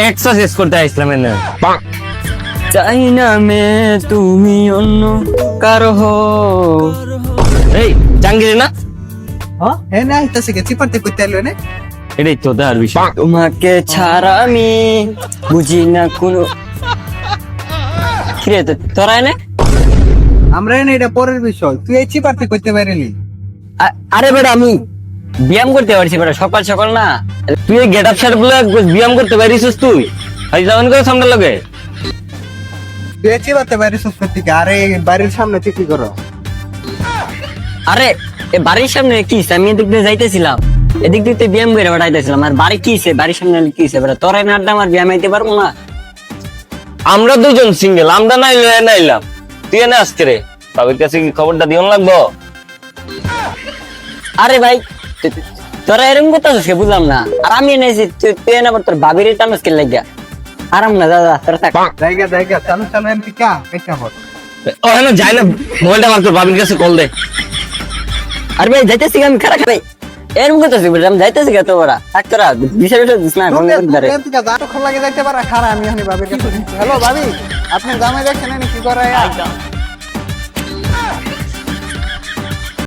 Exercise করতে আসলাম না। চাই না মে তুমি অন্য কারো হো। এই জাঙ্গির না? হ্যাঁ এ না আইতাছে কে চিপারতে কইতে আইলো না। এটাই তো তার বিষয়। তোমাকে ছাড়া আমি বুঝি না কোনো। কিরে তোরা না? আমরা না এটা পরের বিষয়, তুই এই চিপারতে কইতে পারিলি। আরে বেটা আমি ব্যায়াম করতে পারছি বেটা, সকাল সকাল না। তুই গেট আপ শার্ট গুলো ব্যায়াম করতে পারিস তুই? আজ যেমন করে সামনে লাগে তুই এই চিপারতে পারিস সত্যি আরে বাড়ির সামনে তুই কি করো? আরে এ বাড়ির সামনে কি আমি এদিক দিয়ে যাইতেছিলাম, এদিক দিয়ে ব্যায়াম করে বেড়াইতেছিলাম। আর বাড়ি কি বাড়ির সামনে কি বেটা তোরা না আড্ডা আমার ব্যায়াম আইতে পারবো না? আমরা দুজন সিঙ্গেল, আমরা নাইলাম তুই এনে আজকে রে বাবির কাছে কি খবরটা দিও লাগবো? আরে ভাই তোরা এরকম করতেছিস কে বুঝলাম না। আর আমি এনেছি তুই এনে তোর বাবির টানস কে লাগিয়া। আরাম না দাদা তোরা থাক। জায়গা জায়গা চালু চালু এমপি কা কেটা হল। ও হ্যাঁ যাই না, মোবাইলটা আমার তোর বাবির কাছে কল দে। আরে ভাই যাইতেছি আমি খারাপ খারাই এরকম করতেছি আমি যাইতেছি কে তো ওরা থাক তোরা বিষয় দিস না কোন ধরে তুই যা তো খোলা লাগে যাইতে পারা খারা আমি বাবির কাছে। হ্যালো ভাবি, আপনি জামাই দেখছেন না কি করে?